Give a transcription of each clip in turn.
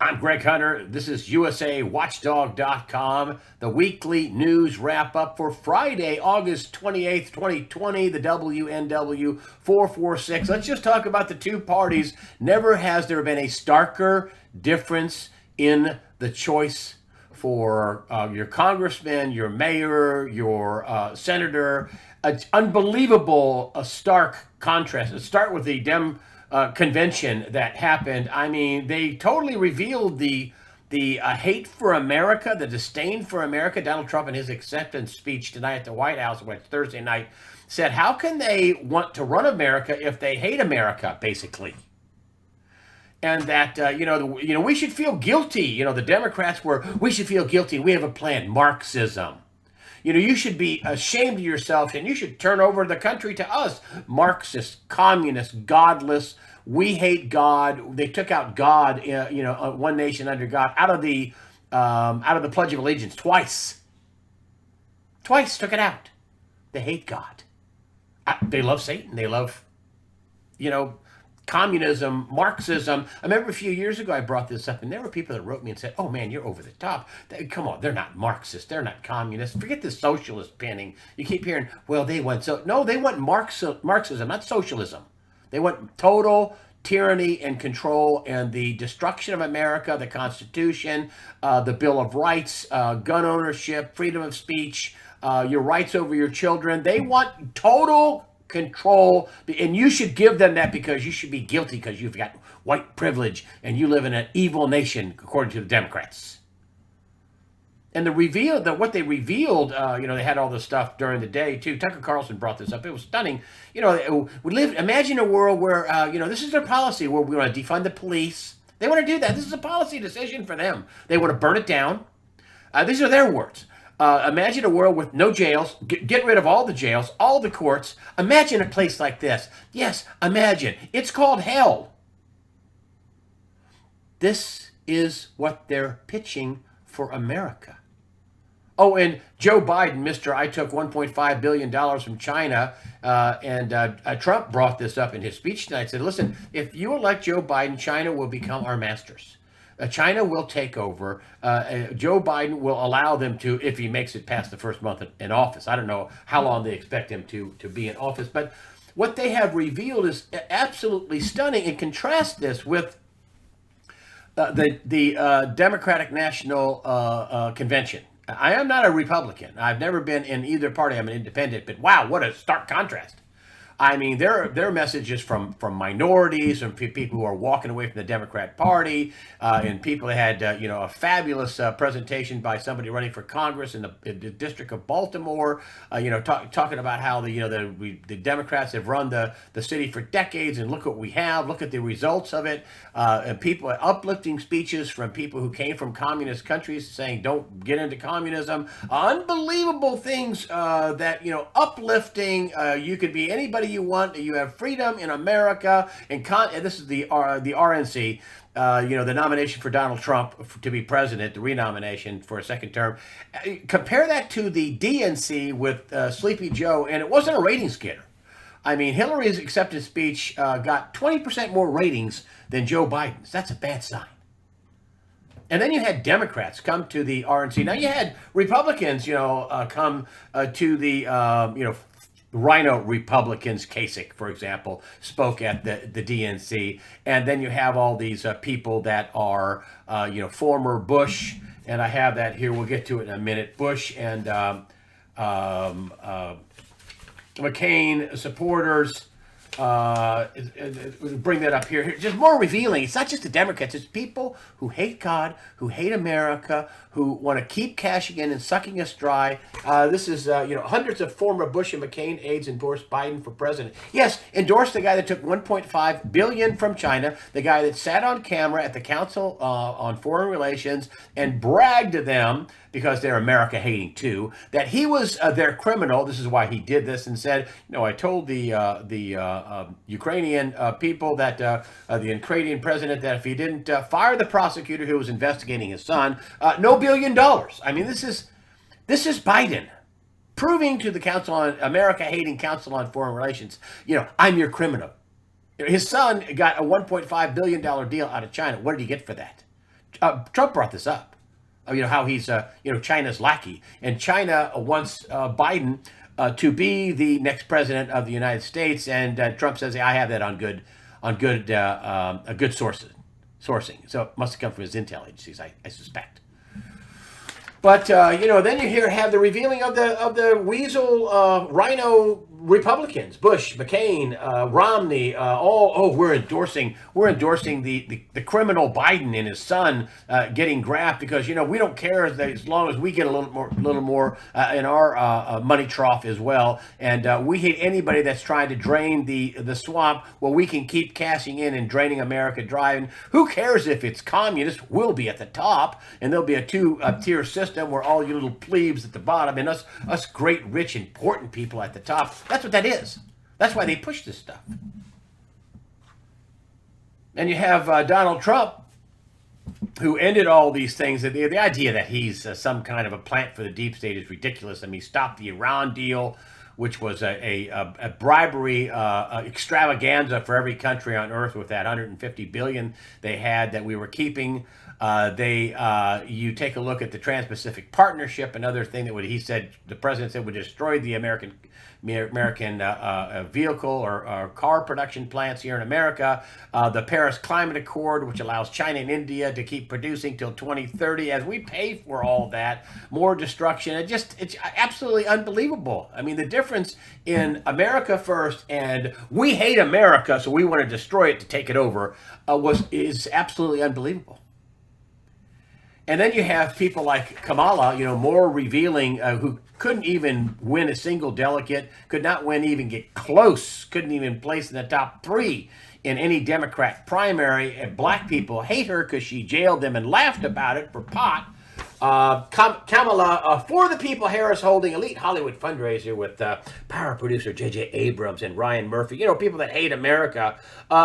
I'm Greg Hunter. This is USAWatchdog.com, the weekly news wrap up for Friday, August 28th, 2020, the WNW 446. Let's just talk about the two parties. Never has there been a starker difference in the choice for your congressman, your mayor, your senator. It's unbelievable, a stark contrast. Let's start with the Dem convention that happened. I mean, they totally revealed the hate for America, the disdain for America. Donald Trump, in his acceptance speech tonight at the White House, Thursday night, said, "How can they want to run America if they hate America?" Basically, and that we should feel guilty. The Democrats were, we should feel guilty. We have a plan, Marxism. You should be ashamed of yourself and you should turn over the country to us. Marxist, communist, godless. We hate God. They took out God, one nation under God, out of the Pledge of Allegiance twice. Twice took it out. They hate God. They love Satan. They love, communism, Marxism. I remember a few years ago I brought this up, and there were people that wrote me and said, "Oh man, you're over the top. Come on, they're not Marxists. They're not communists. Forget this socialist pinning. You keep hearing, well, they want no, they want Marxism, not socialism. They want total tyranny and control and the destruction of America, the Constitution, the Bill of Rights, gun ownership, freedom of speech, your rights over your children. They want total control, and you should give them that because you should be guilty because you've got white privilege and you live in an evil nation, according to the Democrats." And what they revealed, they had all this stuff during the day too. Tucker Carlson brought this up. It was stunning. Imagine a world where, this is their policy, where we want to defund the police. They want to do that. This is a policy decision for them. They want to burn it down. These are their words. Imagine a world with no jails, get rid of all the jails, all the courts. Imagine a place like this. Yes, imagine. It's called hell. This is what they're pitching for America. Oh, and Joe Biden, Mr. I took $1.5 billion from China, and Trump brought this up in his speech tonight. Said, listen, if you elect Joe Biden, China will become our masters. China will take over. Joe Biden will allow them to, if he makes it past the first month in office. I don't know how long they expect him to be in office, but what they have revealed is absolutely stunning. And contrast this with the Democratic National Convention. I am not a Republican. I've never been in either party. I'm an independent, but wow, what a stark contrast. I mean, their messages from minorities and people who are walking away from the Democrat Party, and people that had a fabulous presentation by somebody running for Congress in the District of Baltimore, talking about how the Democrats have run the city for decades, and look what we have, look at the results of it, and people uplifting speeches from people who came from communist countries saying don't get into communism, unbelievable things that uplifting. You could be anybody you want. You have freedom in America, and this is the RNC. The nomination for Donald Trump to be president, the renomination for a second term. Compare that to the DNC with Sleepy Joe, and it wasn't a ratings getter. I mean, Hillary's acceptance speech got 20% more ratings than Joe Biden's. That's a bad sign. And then you had Democrats come to the RNC. Now you had Republicans, come to the, Rhino Republicans. Kasich, for example, spoke at the DNC. And then you have all these people that are, former Bush. And I have that here. We'll get to it in a minute. Bush and McCain supporters. Bring that up here. Just more revealing. It's not just the Democrats. It's people who hate God, who hate America, who want to keep cashing in and sucking us dry. This is, hundreds of former Bush and McCain aides endorsed Biden for president. Yes, endorsed the guy that took $1.5 billion from China, the guy that sat on camera at the Council on Foreign Relations and bragged to them, because they're America hating too, that he was their criminal. This is why he did this, and said, I told the Ukrainian people that the Ukrainian president that if he didn't fire the prosecutor who was investigating his son, no $1 billion. I mean, this is Biden proving to the Council on America hating Council on Foreign Relations, I'm your criminal. His son got a $1.5 billion deal out of China. What did he get for that? Trump brought this up. How he's China's lackey, and China wants Biden to be the next president of the United States, and Trump says, I have that on good sourcing. So it must have come from his intel agencies, I suspect. But then you have the revealing of the weasel rhino Republicans, Bush, McCain, Romney, we're endorsing the criminal Biden and his son getting graft because we don't care as long as we get a little more in our money trough as well, and we hate anybody that's trying to drain the swamp. Well, we can keep cashing in and draining America dry. And who cares if it's communist? We'll be at the top, and there'll be a two-tier system where all you little plebes at the bottom and us great, rich, important people at the top. That's what that is. That's why they push this stuff. And you have Donald Trump, who ended all these things. The idea that he's some kind of a plant for the deep state is ridiculous. I mean, he stopped the Iran deal, which was a bribery extravaganza for every country on earth with that 150 billion they had that we were keeping. You take a look at the Trans-Pacific Partnership, another thing the president said would destroy the American vehicle or car production plants here in America. The Paris Climate Accord, which allows China and India to keep producing till 2030 as we pay for all that. More destruction. It's absolutely unbelievable. I mean, the difference in America first and we hate America, so we want to destroy it to take it over, is absolutely unbelievable. And then you have people like Kamala, more revealing, who couldn't even win a single delegate, could not even get close, couldn't even place in the top 3 in any Democrat primary. And black people hate her because she jailed them and laughed about it for pot. Kamala, For the People Harris holding elite Hollywood fundraiser with power producer J.J. Abrams and Ryan Murphy. People that hate America.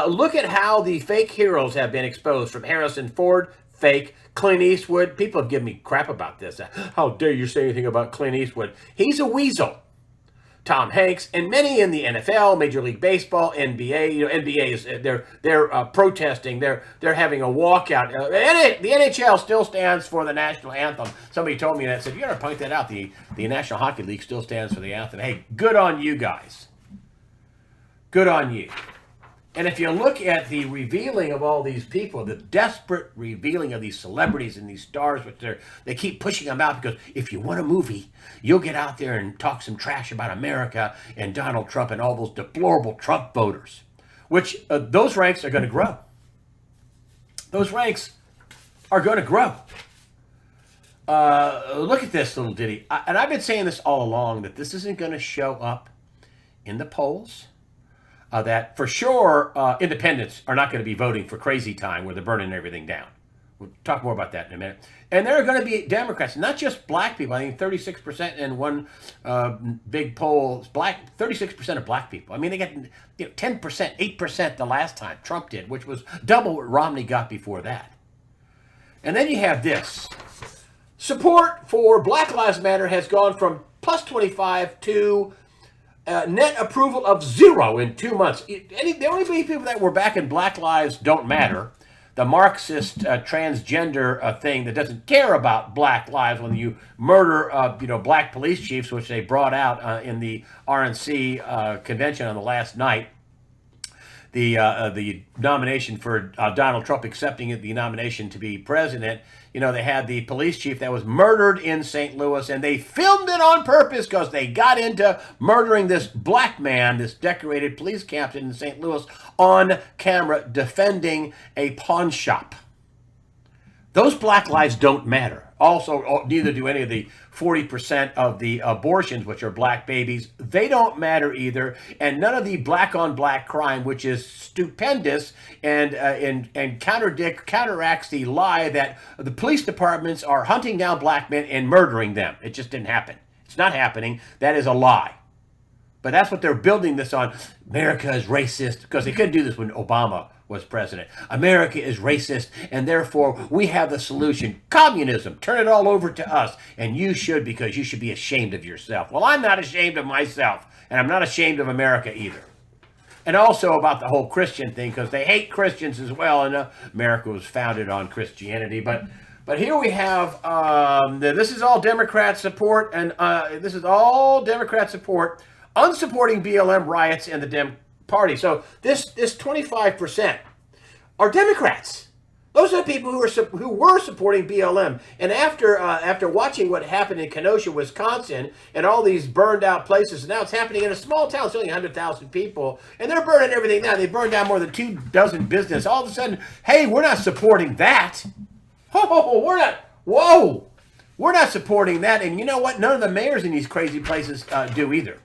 Look at how the fake heroes have been exposed, from Harrison Ford, fake. Clint Eastwood, people have given me crap about this. How dare you say anything about Clint Eastwood? He's a weasel. Tom Hanks and many in the NFL, Major League Baseball, NBA. NBA is they're protesting. They're having a walkout. The NHL still stands for the national anthem. Somebody told me that. Said you got to point that out. The National Hockey League still stands for the anthem. Hey, good on you guys. Good on you. And if you look at the revealing of all these people, the desperate revealing of these celebrities and these stars, which they keep pushing them out because if you want a movie, you'll get out there and talk some trash about America and Donald Trump and all those deplorable Trump voters, which those ranks are going to grow. Those ranks are going to grow. Look at this little ditty. And I've been saying this all along, that this isn't going to show up in the polls. That for sure independents are not going to be voting for crazy time where they're burning everything down. We'll talk more about that in a minute. And there are going to be Democrats, not just black people. I think 36% in one big poll, 36% of black people. I mean, they got 10%, 8% the last time Trump did, which was double what Romney got before that. And then you have this. Support for Black Lives Matter has gone from plus 25 to net approval of 0 in 2 months. The only people that were back in Black Lives Don't Matter, the Marxist transgender thing that doesn't care about black lives when you murder black police chiefs, which they brought out in the RNC convention on the last night. The nomination for Donald Trump accepting the nomination to be president. They had the police chief that was murdered in St. Louis, and they filmed it on purpose because they got into murdering this black man, this decorated police captain in St. Louis, on camera defending a pawn shop. Those black lives don't matter. Also, neither do any of the 40% of the abortions, which are black babies. They don't matter either. And none of the black-on-black crime, which is stupendous and counteracts the lie that the police departments are hunting down black men and murdering them. It just didn't happen. It's not happening. That is a lie. But that's what they're building this on. America is racist, because they couldn't do this when Obama was president. America is racist, and therefore we have the solution. Communism. Turn it all over to us. And you should, because you should be ashamed of yourself. Well, I'm not ashamed of myself, and I'm not ashamed of America either. And also about the whole Christian thing, because they hate Christians as well, and America was founded on Christianity. But here we have, this is all Democrat support, and this is all Democrat support, unsupporting BLM riots in the Dem Party. So this 25% are Democrats. Those are the people who were supporting BLM. And after watching what happened in Kenosha, Wisconsin, and all these burned out places, now it's happening in a small town. It's only 100,000 people, and they're burning everything down. They burned down more than 24 businesses. All of a sudden, hey, we're not supporting that. Oh, we're not. Whoa, we're not supporting that. And you know what? None of the mayors in these crazy places do either.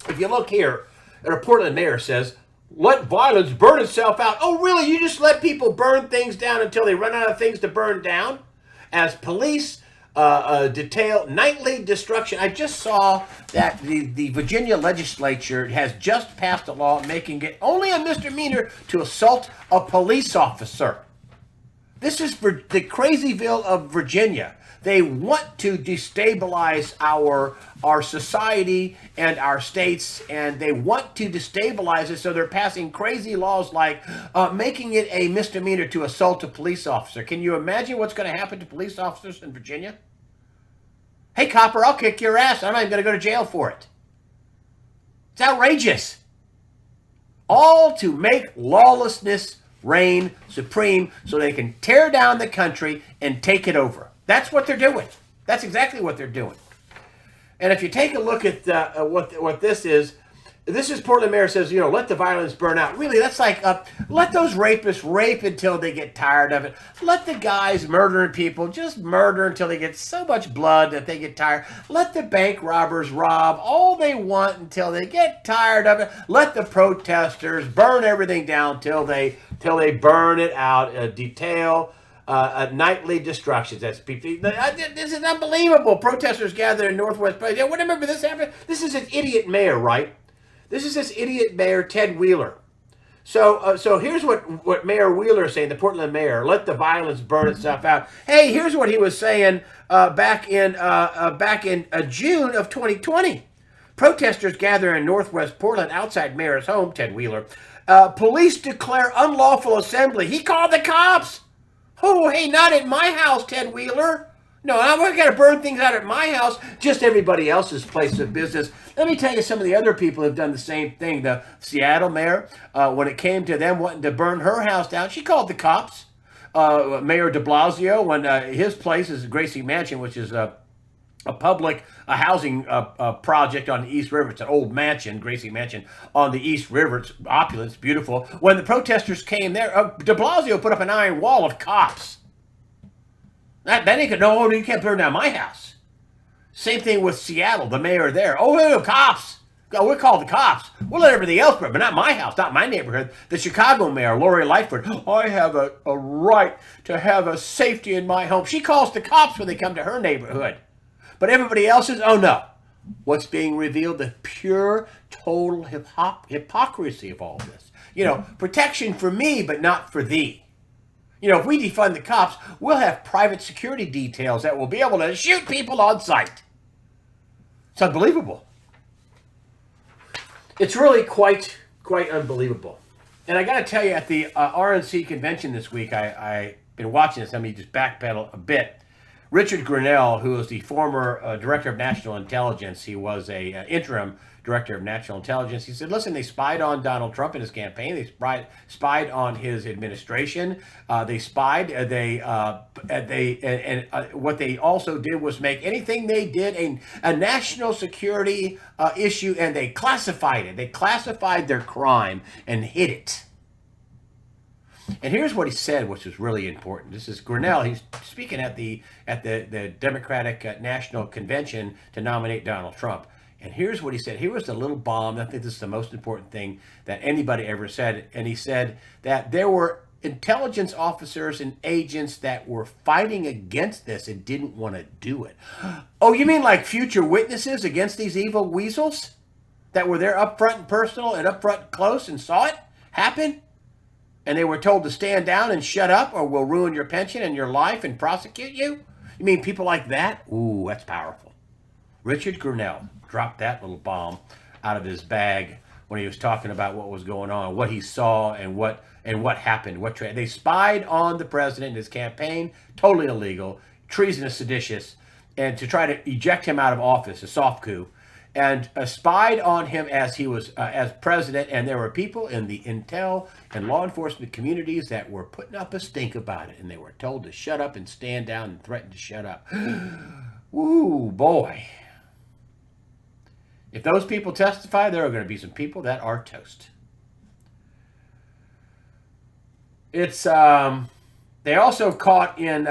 If you look here, a Portland mayor says, "Let violence burn itself out." Oh, really? You just let people burn things down until they run out of things to burn down? As police detail nightly destruction. I just saw that the Virginia legislature has just passed a law making it only a misdemeanor to assault a police officer. This is for the crazyville of Virginia. They want to destabilize our society and our states, and they want to destabilize it, so they're passing crazy laws like making it a misdemeanor to assault a police officer. Can you imagine what's going to happen to police officers in Virginia? Hey, copper, I'll kick your ass. I'm not even going to go to jail for it. It's outrageous. All to make lawlessness reign supreme so they can tear down the country and take it over. That's what they're doing. That's exactly what they're doing. And if you take a look at what this is Portland mayor says, let the violence burn out. Really, that's like, let those rapists rape until they get tired of it. Let the guys murdering people just murder until they get so much blood that they get tired. Let the bank robbers rob all they want until they get tired of it. Let the protesters burn everything down till they burn it out. Detail nightly destructions. That's people. This is unbelievable. Protesters gather in Northwest. Remember this happened? This is an idiot mayor, right? This is this idiot mayor, Ted Wheeler. So here's what Mayor Wheeler is saying, the Portland mayor. Let the violence burn itself out. Hey, here's what he was saying back in June of 2020. Protesters gather in Northwest Portland outside mayor's home, Ted Wheeler. Police declare unlawful assembly. He called the cops. Oh, hey, not at my house, Ted Wheeler. No, I'm not going to burn things out at my house, just everybody else's place of business. Let me tell you some of the other people who have done the same thing. The Seattle mayor, when it came to them wanting to burn her house down, she called the cops. Mayor de Blasio, when his place is Gracie Mansion, which is a public housing project on the East River. It's an old mansion, Gracie Mansion, on the East River. It's opulent, it's beautiful. When the protesters came there, de Blasio put up an iron wall of cops. Then he could, no, you can't burn down my house. Same thing with Seattle, the mayor there. Oh, cops. We'll call the cops. We'll let everything else burn, but not my house, not my neighborhood. The Chicago mayor, Lori Lightfoot. I have a right to have a safety in my home. She calls the cops when they come to her neighborhood. But everybody else is, oh no. What's being revealed? The pure, total hypocrisy of all this. Protection for me, but not for thee. If we defund the cops, we'll have private security details that will be able to shoot people on sight. It's unbelievable. It's really quite unbelievable. And I got to tell you, at the RNC convention this week, I've been watching this. Let me just backpedal a bit. Richard Grinnell, who is the former director of national intelligence, he was a interim director of national intelligence. He said, listen, they spied on Donald Trump in his campaign. They spied on his administration. They spied. What they also did was make anything they did a national security issue, and they classified it. They classified their crime and hid it. And here's what he said, which is really important. This is Grinnell. He's speaking at the Democratic National Convention to nominate Donald Trump. And here's what he said. Here was the little bomb. I think this is the most important thing that anybody ever said. And he said that there were intelligence officers and agents that were fighting against this and didn't want to do it. Oh, you mean like future witnesses against these evil weasels that were there up front and personal and up front close and saw it happen? And they were told to stand down and shut up or we'll ruin your pension and your life and prosecute you? You mean people like that? Ooh, that's powerful. Richard Grinnell dropped that little bomb out of his bag when he was talking about what was going on, what he saw, and what happened. They spied on the president and his campaign, totally illegal, treasonous, seditious, and to try to eject him out of office, a soft coup, and spied on him as he was as president. And there were people in the intel and law enforcement communities that were putting up a stink about it, and they were told to shut up and stand down and threatened to shut up. Ooh, boy. If those people testify, there are going to be some people that are toast. It's they also caught in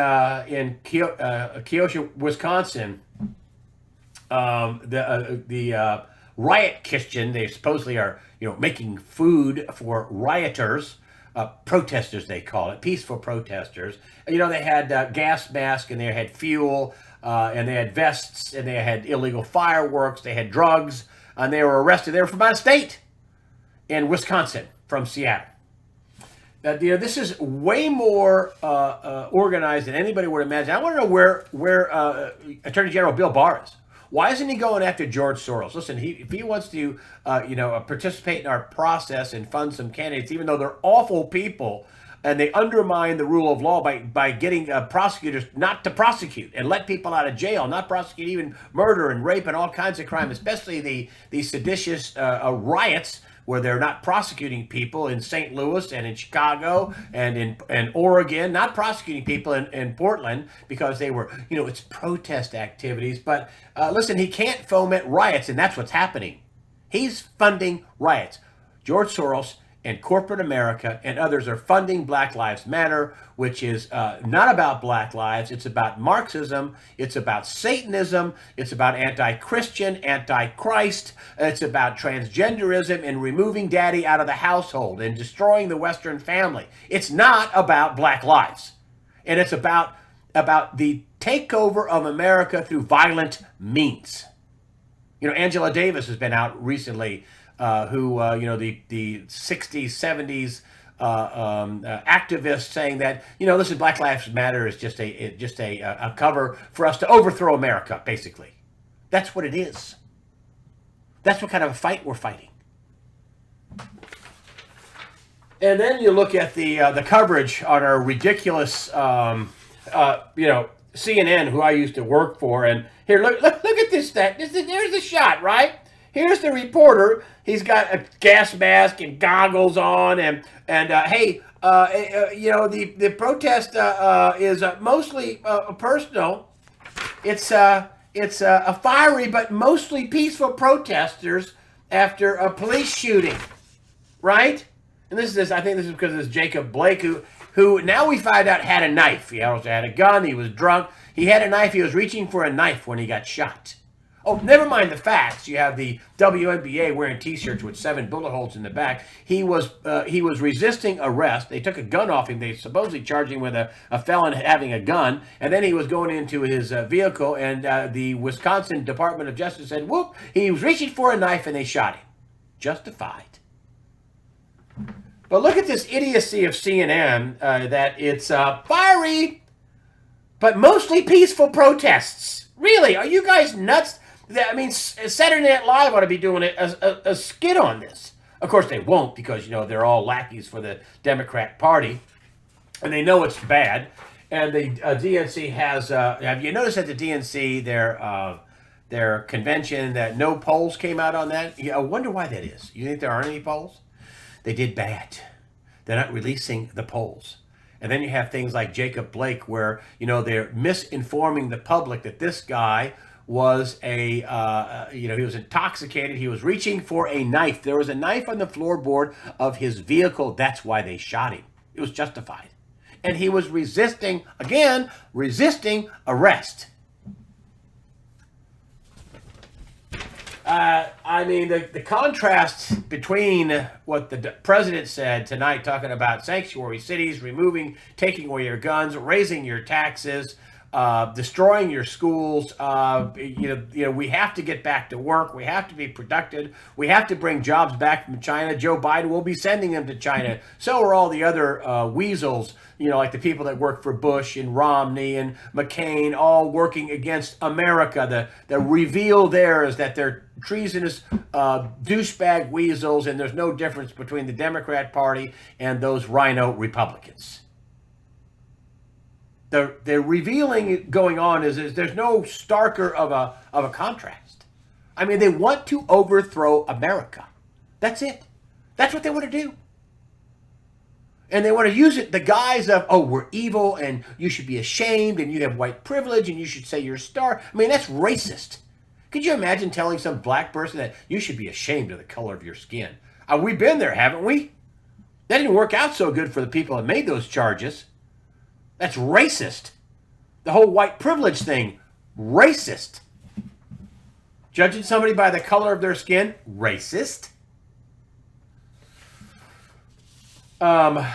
Kenosha, Wisconsin, the riot kitchen. They supposedly are making food for rioters, protesters they call it, peaceful protesters. They had gas masks, and they had fuel, and they had vests, and they had illegal fireworks, they had drugs, and they were arrested. They were from out of state in Wisconsin, from Seattle. This is way more organized than anybody would imagine. I want to know where Attorney General Bill Barr is. Why isn't he going after George Soros? Listen, if he wants to, participate in our process and fund some candidates, even though they're awful people, and they undermine the rule of law by getting prosecutors not to prosecute and let people out of jail, not prosecute even murder and rape and all kinds of crime, especially the seditious riots where they're not prosecuting people in St. Louis and in Chicago and in Oregon, not prosecuting people in Portland because they were, it's protest activities. But listen, he can't foment riots, and that's what's happening. He's funding riots. George Soros and corporate America and others are funding Black Lives Matter, which is not about black lives. It's about Marxism. It's about Satanism. It's about anti-Christian, anti-Christ. It's about transgenderism and removing daddy out of the household and destroying the Western family. It's not about black lives. And it's about the takeover of America through violent means. Angela Davis has been out recently, who the 60s, 70s activists saying that listen, Black Lives Matter is just a cover for us to overthrow America. Basically, that's what it is. That's what kind of a fight we're fighting. And then you look at the coverage on our ridiculous, CNN, who I used to work for, and here look at this. There's the shot, right? Here's the reporter. He's got a gas mask and goggles on, and hey, the protest is mostly personal. It's a fiery but mostly peaceful protesters after a police shooting, right? And I think this is because of this Jacob Blake, who now we find out had a knife. He also had a gun. He was drunk. He had a knife. He was reaching for a knife when he got shot. Oh, never mind the facts. You have the WNBA wearing T-shirts with 7 bullet holes in the back. He was resisting arrest. They took a gun off him. They supposedly charged him with a felon having a gun. And then he was going into his vehicle, and the Wisconsin Department of Justice said, whoop, he was reaching for a knife, and they shot him. Justified. But look at this idiocy of CNN, that it's fiery, but mostly peaceful protests. Really? Are you guys nuts? I mean, Saturday Night Live ought to be doing a skit on this. Of course, they won't because, they're all lackeys for the Democrat Party, and they know it's bad. And the DNC has, have you noticed at the DNC, their convention, that no polls came out on that? I wonder why that is. You think there aren't any polls? They did bad. They're not releasing the polls. And then you have things like Jacob Blake where, they're misinforming the public that this guy was he was intoxicated. He was reaching for a knife. There was a knife on the floorboard of his vehicle. That's why they shot him. It was justified. And he was resisting arrest. The contrast between what the president said tonight, talking about sanctuary cities, taking away your guns, raising your taxes, destroying your schools. We have to get back to work. We have to be productive. We have to bring jobs back from China. Joe Biden will be sending them to China. So are all the other weasels, like the people that work for Bush and Romney and McCain, all working against America. The reveal there is that they're treasonous douchebag weasels, and there's no difference between the Democrat Party and those rhino Republicans. The revealing going on is there's no starker of a contrast. I mean, they want to overthrow America. That's it. That's what they want to do. And they want to use it, the guise of, oh, we're evil and you should be ashamed and you have white privilege and you should say you're a star. I mean, that's racist. Could you imagine telling some black person that you should be ashamed of the color of your skin? We've been there, haven't we? That didn't work out so good for the people that made those charges. That's racist. The whole white privilege thing, racist. Judging somebody by the color of their skin, racist. I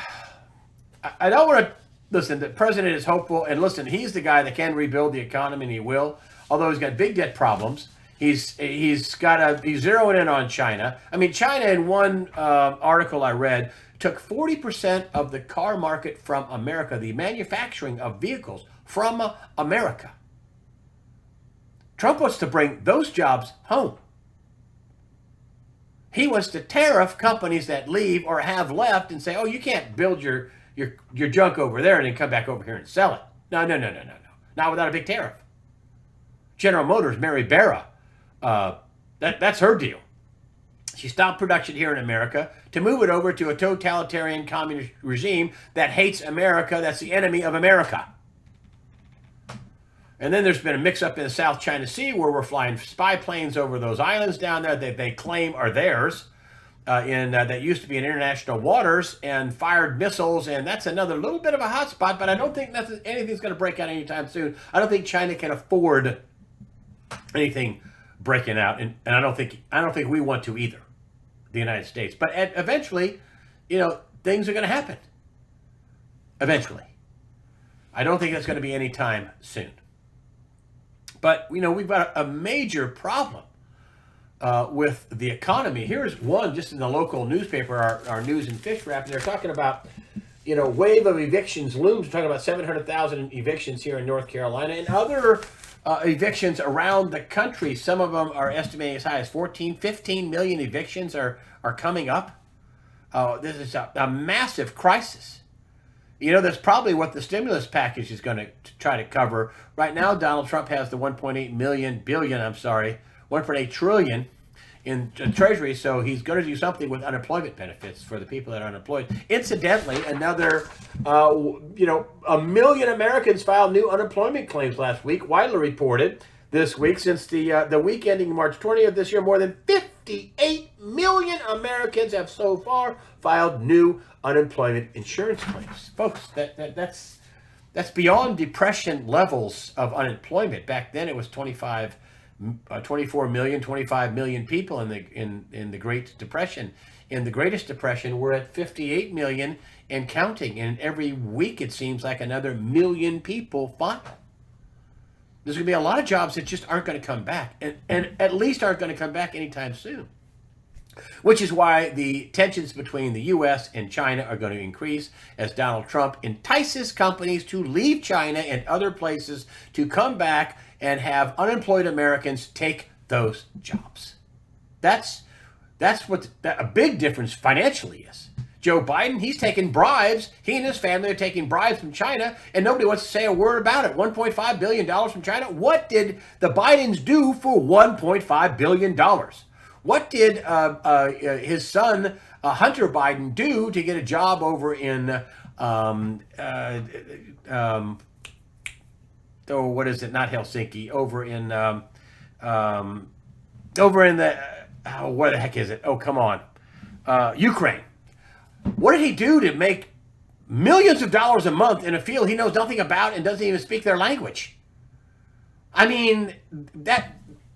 don't want to, listen, the president is hopeful, and listen, he's the guy that can rebuild the economy, and he will, although he's got big debt problems. He's zeroing in on China. I mean, China, in one article I read, took 40% of the car market from America, the manufacturing of vehicles from America. Trump wants to bring those jobs home. He wants to tariff companies that leave or have left and say, oh, you can't build your junk over there and then come back over here and sell it. No. Not without a big tariff. General Motors, Mary Barra, that's her deal. She stopped production here in America to move it over to a totalitarian communist regime that hates America, that's the enemy of America. And then there's been a mix-up in the South China Sea where we're flying spy planes over those islands down there that they claim are theirs, that used to be in international waters, and fired missiles, and that's another little bit of a hot spot, but I don't think anything's going to break out anytime soon. I don't think China can afford anything breaking out, and I don't think we want to either, the United States. But eventually, things are going to happen. Eventually. I don't think that's going to be anytime soon. But, we've got a major problem with the economy. Here's one just in the local newspaper, our News and Fish Wrap. They're talking about, wave of evictions looms. We're talking about 700,000 evictions here in North Carolina and other evictions around the country. Some of them are estimating as high as 15 million evictions are coming up. This is a massive crisis. That's probably what the stimulus package is going to try to cover. Right now, Donald Trump has the 1.8 trillion in Treasury, so he's going to do something with unemployment benefits for the people that are unemployed. Incidentally, another, 1 million Americans filed new unemployment claims last week. Widely reported this week, since the week ending March 20th this year, more than 58 million Americans have so far filed new unemployment insurance claims. Folks, that's beyond depression levels of unemployment. Back then, it was 24 million, 25 million people in the Great Depression. In the Greatest Depression, we're at 58 million and counting. And every week, it seems like another million people file. There's going to be a lot of jobs that just aren't going to come back, and at least aren't going to come back anytime soon. Which is why the tensions between the U.S. and China are going to increase as Donald Trump entices companies to leave China and other places to come back and have unemployed Americans take those jobs. That's what a big difference financially is. Joe Biden, he's taking bribes. He and his family are taking bribes from China, and nobody wants to say a word about it. $1.5 billion from China. What did the Bidens do for $1.5 billion? What did his son, Hunter Biden, do to get a job over in, what is it? Not Helsinki. Over in where the heck is it? Oh, come on. Ukraine. What did he do to make millions of dollars a month in a field he knows nothing about and doesn't even speak their language? I mean,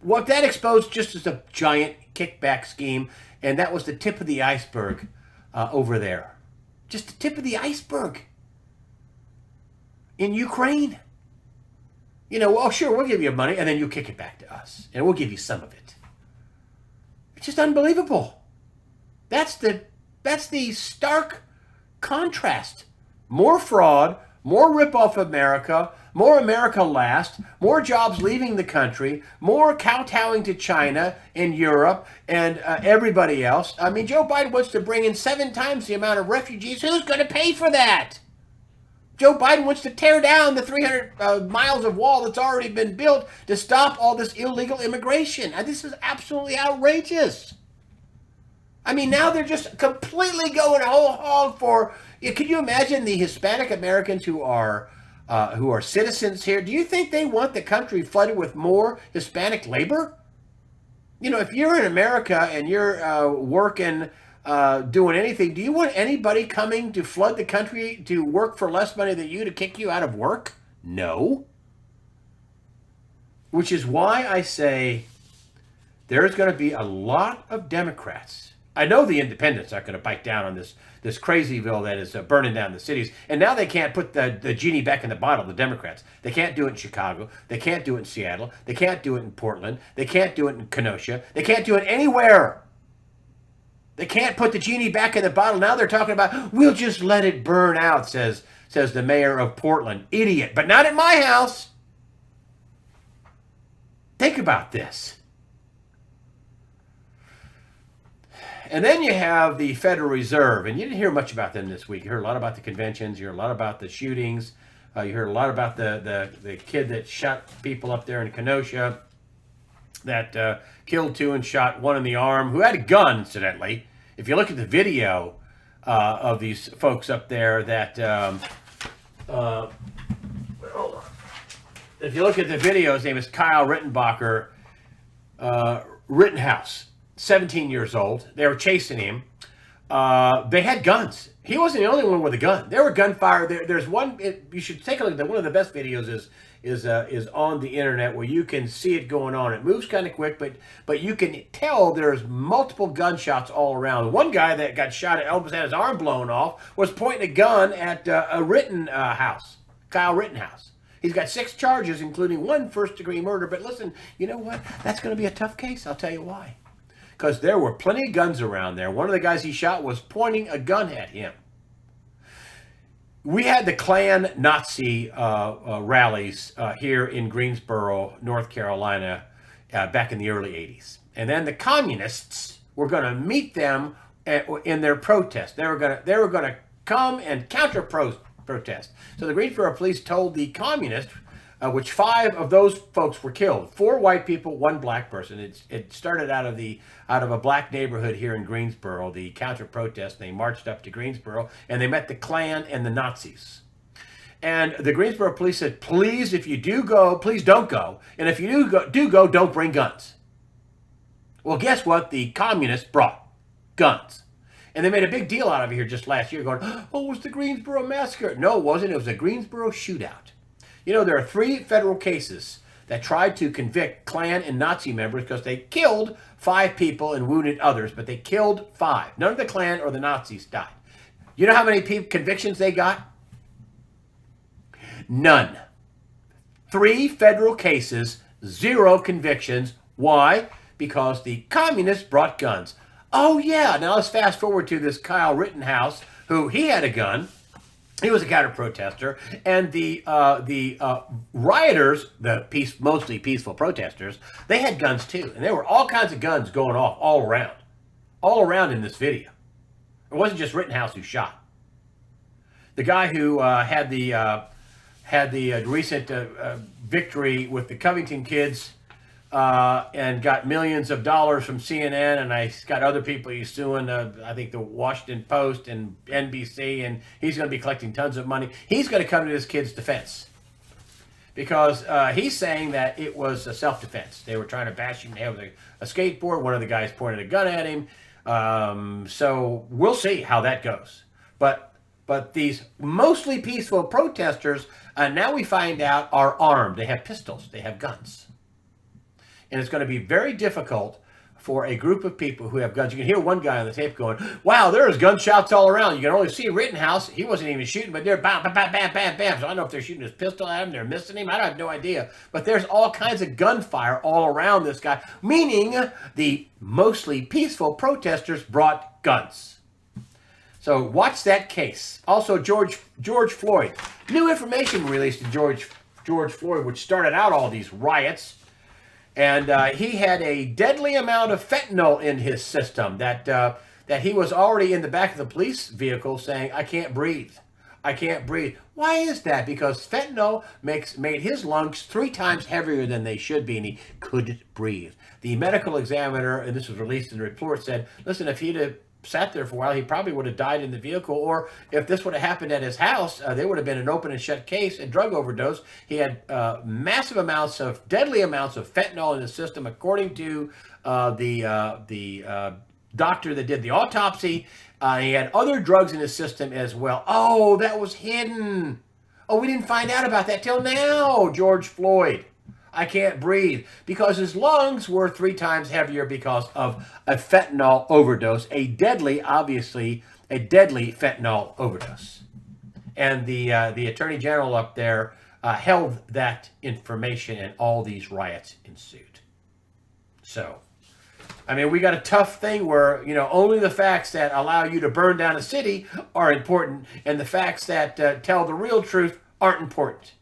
what that exposed just as a giant kickback scheme, and that was the tip of the iceberg over there. Just the tip of the iceberg in Ukraine. You know, well, sure, we'll give you money, and then you kick it back to us, and we'll give you some of it. It's just unbelievable. That's the stark contrast. More fraud, more rip-off America, more America last, more jobs leaving the country, more kowtowing to China and Europe and everybody else. I mean, Joe Biden wants to bring in 7 times the amount of refugees. Who's going to pay for that? Joe Biden wants to tear down the 300 miles of wall that's already been built to stop all this illegal immigration. And this is absolutely outrageous. I mean, now they're just completely going whole hog for. Can you imagine the Hispanic Americans who are citizens here? Do you think they want the country flooded with more Hispanic labor? You know, if you're in America and you're working, doing anything, do you want anybody coming to flood the country to work for less money than you to kick you out of work? No. Which is why I say there's going to be a lot of Democrats. I know the independents are going to bite down on this crazy bill that is burning down the cities. And now they can't put the genie back in the bottle, the Democrats. They can't do it in Chicago. They can't do it in Seattle. They can't do it in Portland. They can't do it in Kenosha. They can't do it anywhere. They can't put the genie back in the bottle. Now they're talking about, we'll just let it burn out, says the mayor of Portland. Idiot. But not at my house. Think about this. And then you have the Federal Reserve, and you didn't hear much about them this week. You heard a lot about the conventions. You heard a lot about the shootings. You heard a lot about the kid that shot people up there in Kenosha, that killed 2 and shot 1 in the arm, who had a gun, incidentally. If you look at the video of these folks up there that... hold on. If you look at the video, his name is Kyle Rittenbacher, Rittenhouse. 17 years old. They were chasing him. They had guns. He wasn't the only one with a gun. There were gunfire. There's one. You should take a look at that. One of the best videos is on the internet where you can see it going on. It moves kind of quick, but you can tell there's multiple gunshots all around. One guy that got shot, almost had his arm blown off, was pointing a gun at a Rittenhouse, Kyle Rittenhouse. He's got 6 charges, including 1 first-degree murder. But listen, you know what? That's going to be a tough case. I'll tell you why. Because there were plenty of guns around there. One of the guys he shot was pointing a gun at him. We had the Klan Nazi rallies here in Greensboro, North Carolina, back in the early 80s. And then the communists were going to meet them in their protest. They were going to come and counter-protest. So the Greensboro police told the communists, which 5 of those folks were killed. 4 white people, 1 black person. It started out of a black neighborhood here in Greensboro, the counter-protest. They marched up to Greensboro, and they met the Klan and the Nazis. And the Greensboro police said, please, if you do go, please don't go. And if you do go, don't bring guns. Well, guess what? The communists brought guns. And they made a big deal out of it here just last year, going, oh, it was the Greensboro massacre. No, it wasn't. It was a Greensboro shootout. You know, there are 3 federal cases that tried to convict Klan and Nazi members because they killed 5 people and wounded others, but they killed 5. None of the Klan or the Nazis died. You know how many convictions they got? None. 3 federal cases, 0 convictions. Why? Because the communists brought guns. Oh, yeah. Now let's fast forward to this Kyle Rittenhouse, who he had a gun. He was a counter-protester, and the rioters, the mostly peaceful protesters, they had guns too, and there were all kinds of guns going off all around in this video. It wasn't just Rittenhouse who shot. The guy who had the recent victory with the Covington kids and got millions of dollars from CNN, and he's got other people he's suing, I think the Washington Post and NBC, and he's going to be collecting tons of money. He's going to come to this kid's defense because he's saying that it was a self-defense. They were trying to bash him with a skateboard. One of the guys pointed a gun at him. So we'll see how that goes. But these mostly peaceful protesters, now we find out, are armed. They have pistols. They have guns. And it's going to be very difficult for a group of people who have guns. You can hear one guy on the tape going, wow, there's gunshots all around. You can only see Rittenhouse. He wasn't even shooting, but they're bam, bam, bam, bam, bam, bam. So I don't know if they're shooting his pistol at him, they're missing him. I have no idea. But there's all kinds of gunfire all around this guy, meaning the mostly peaceful protesters brought guns. So watch that case. Also, George Floyd. New information released to George Floyd, which started out all these riots. And he had a deadly amount of fentanyl in his system that he was already in the back of the police vehicle saying, I can't breathe. I can't breathe. Why is that? Because fentanyl made his lungs 3 times heavier than they should be, and he couldn't breathe. The medical examiner, and this was released in the report, said, listen, if he'd have sat there for a while, he probably would have died in the vehicle, or if this would have happened at his house, there would have been an open and shut case, a drug overdose. He had deadly amounts of fentanyl in his system, according to the doctor that did the autopsy. He had other drugs in his system as well. Oh, that was hidden. Oh, we didn't find out about that till now, George Floyd. I can't breathe, because his lungs were 3 times heavier because of a fentanyl overdose, obviously a deadly fentanyl overdose. And the Attorney General up there held that information, and all these riots ensued. So, I mean, we got a tough thing where, only the facts that allow you to burn down a city are important, and the facts that tell the real truth aren't important.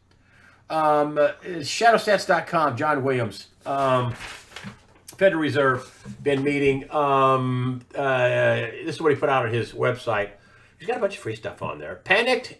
Shadowstats.com, John Williams, Federal Reserve, been meeting. This is what he put out on his website. He's got a bunch of free stuff on there. Panicked,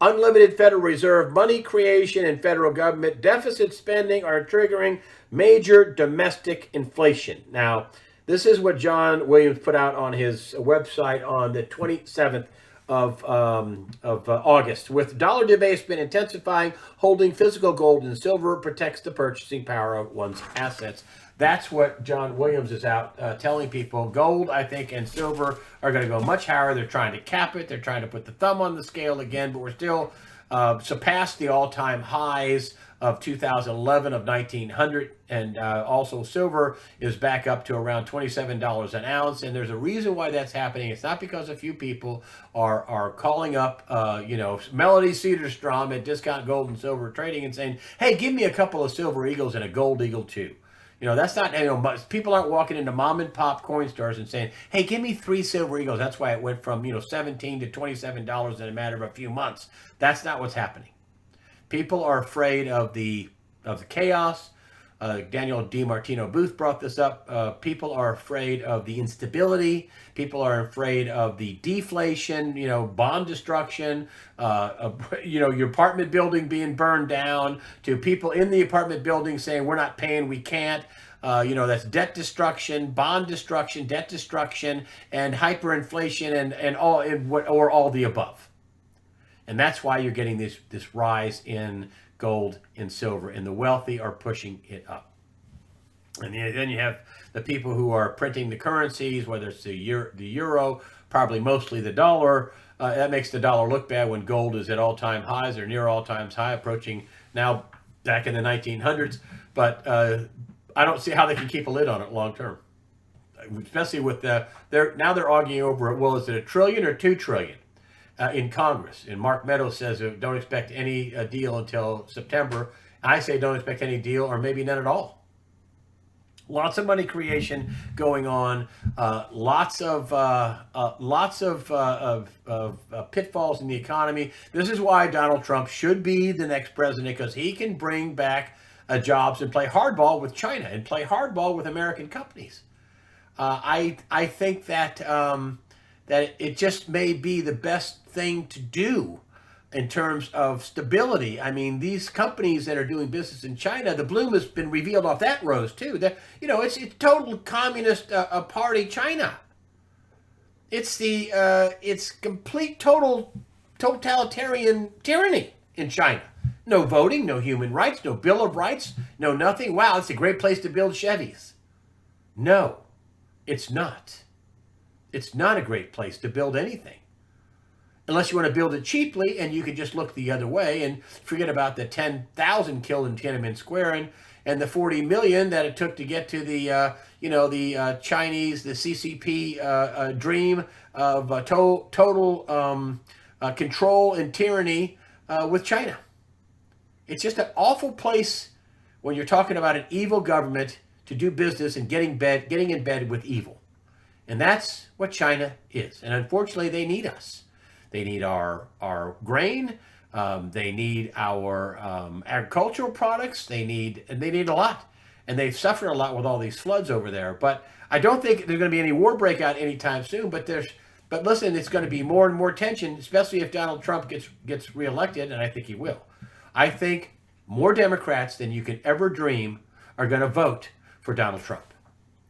unlimited Federal Reserve, money creation and federal government deficit spending are triggering major domestic inflation. Now, this is what John Williams put out on his website on the 27th of August. With dollar debasement intensifying, holding physical gold and silver protects the purchasing power of one's assets. That's what John Williams is out telling people. Gold, I think, and silver are going to go much higher. They're trying to cap it. They're trying to put the thumb on the scale again, but we're still surpassed the all-time highs of 2011 of 1900, and also silver is back up to around $27 an ounce. And there's a reason why that's happening. It's not because a few people are calling up Melody Cedarstrom at Discount Gold and Silver Trading and saying, hey, give me a couple of silver eagles and a gold eagle too. That's not, people aren't walking into mom and pop coin stores and saying, hey, give me 3 silver eagles. That's why it went from, $17 to $27 in a matter of a few months. That's not what's happening. People are afraid of the chaos. Daniel DiMartino Booth brought this up. People are afraid of the instability. People are afraid of the deflation, bomb destruction, your apartment building being burned down, to people in the apartment building saying, we're not paying, we can't. That's debt destruction, bond destruction, debt destruction, and hyperinflation, and all the above. And that's why you're getting this rise in gold and silver, and the wealthy are pushing it up. And then you have the people who are printing the currencies, whether it's the euro, probably mostly the dollar. That makes the dollar look bad when gold is at all-time highs or near all-time high, approaching now back in the 1900s. But I don't see how they can keep a lid on it long term, especially with they're arguing over, well, is it $1 trillion or $2 trillion? In Congress. And Mark Meadows says don't expect any deal until September. I say don't expect any deal, or maybe none at all. Lots of money creation going on. Lots of pitfalls in the economy. This is why Donald Trump should be the next president, because he can bring back jobs and play hardball with China and play hardball with American companies. I think that that it just may be the best thing to do in terms of stability. I mean, these companies that are doing business in China, the bloom has been revealed off that rose too. It's total communist party China. It's complete total totalitarian tyranny in China. No voting, no human rights, no Bill of Rights, no nothing. Wow, it's a great place to build Chevys. No, it's not. It's not a great place to build anything. Unless you want to build it cheaply, and you can just look the other way and forget about the 10,000 killed in Tiananmen Square and the 40 million that it took to get to the Chinese, the CCP dream of total control and tyranny with China. It's just an awful place when you're talking about an evil government to do business and getting in bed with evil. And that's what China is. And unfortunately, they need us. They need our grain. They need our agricultural products. They need a lot. And they've suffered a lot with all these floods over there. But I don't think there's going to be any war breakout anytime soon. But listen, it's going to be more and more tension, especially if Donald Trump gets reelected, and I think he will. I think more Democrats than you can ever dream are going to vote for Donald Trump.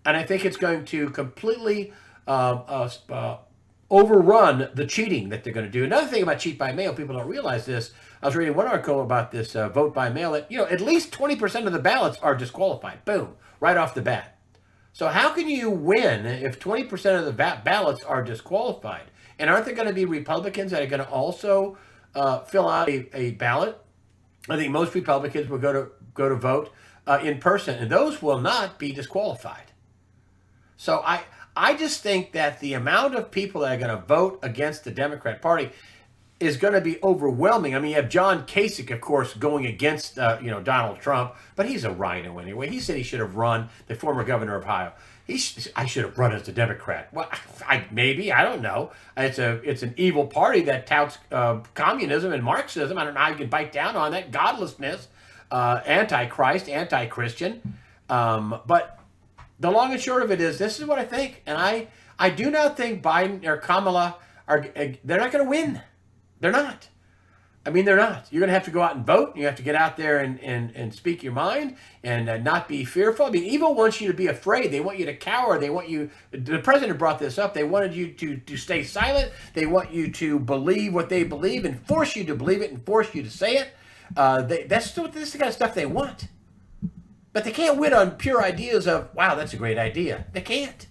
And I think it's going to completely overrun the cheating that they're going to do. Another thing about cheat by mail, people don't realize this. I was reading one article about this vote by mail that, at least 20% of the ballots are disqualified. Boom, right off the bat. So how can you win if 20% of the ballots are disqualified? And aren't there going to be Republicans that are going to also fill out a ballot? I think most Republicans will go to vote in person, and those will not be disqualified. So I just think that the amount of people that are going to vote against the Democrat Party is going to be overwhelming. I mean, you have John Kasich, of course, going against Donald Trump, but he's a rhino anyway. He said he should have run, the former governor of Ohio. I should have run as a Democrat. Well, I don't know. It's an evil party that touts communism and Marxism. I don't know how you can bite down on that godlessness, anti-Christ, anti-Christian. But the long and short of it is, this is what I think, and I do not think Biden or Kamala they're not going to win. They're not. I mean, they're not. You're going to have to go out and vote. You have to get out there and speak your mind and not be fearful. I mean, evil wants you to be afraid. They want you to cower. They want you, the president brought this up. They wanted you to stay silent. They want you to believe what they believe and force you to believe it and force you to say it. This is the kind of stuff they want. But they can't win on pure ideas of, wow, that's a great idea. They can't.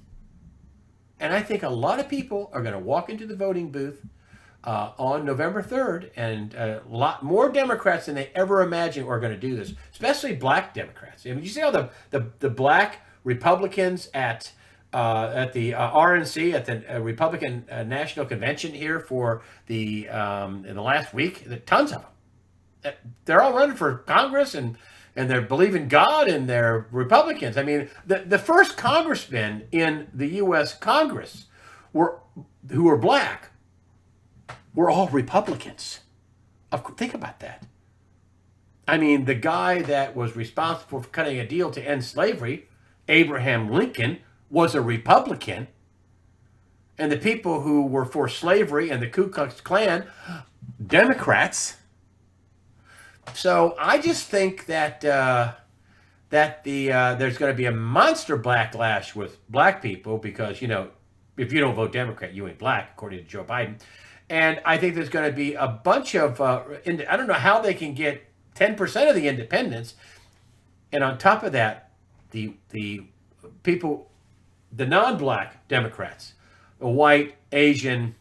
And I think a lot of people are going to walk into the voting booth on November 3rd, and a lot more Democrats than they ever imagined are going to do this, especially black Democrats. I mean, you see how the black Republicans at the RNC, at the Republican National Convention here for in the last week, tons of them. They're all running for Congress, and they believe in God, and they're Republicans. I mean, the first congressmen in the U.S. Congress who were black were all Republicans. Think about that. I mean, the guy that was responsible for cutting a deal to end slavery, Abraham Lincoln, was a Republican. And the people who were for slavery and the Ku Klux Klan, Democrats. So I just think that there's going to be a monster backlash with black people because, if you don't vote Democrat, you ain't black, according to Joe Biden. And I think there's going to be a bunch of, I don't know how they can get 10% of the independents. And on top of that, the people, the non-black Democrats, the white, Asian,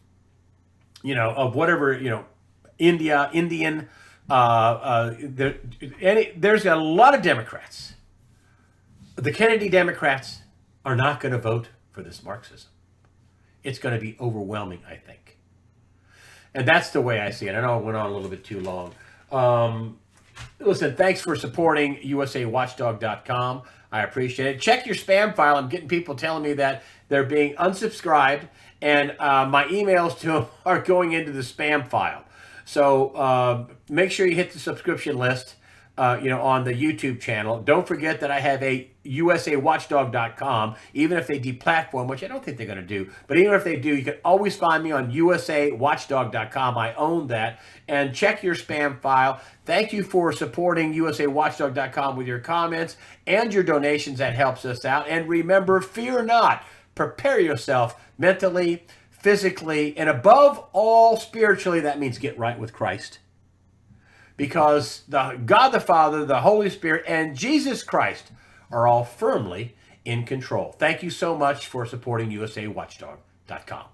of whatever, Indian, there's a lot of Democrats. The Kennedy Democrats are not going to vote for this Marxism. It's going to be overwhelming, I think. And that's the way I see it. I know it went on a little bit too long. Listen, thanks for supporting USAWatchdog.com. I appreciate it. Check your spam file. I'm getting people telling me that they're being unsubscribed, and my emails to them are going into the spam file. So make sure you hit the subscription list, on the YouTube channel. Don't forget that I have a USAWatchdog.com, even if they deplatform, which I don't think they're going to do. But even if they do, you can always find me on USAWatchdog.com. I own that. And check your spam file. Thank you for supporting USAWatchdog.com with your comments and your donations. That helps us out. And remember, fear not. Prepare yourself mentally, physically, and above all, spiritually. That means get right with Christ. Because God the Father, the Holy Spirit, and Jesus Christ are all firmly in control. Thank you so much for supporting USAWatchdog.com.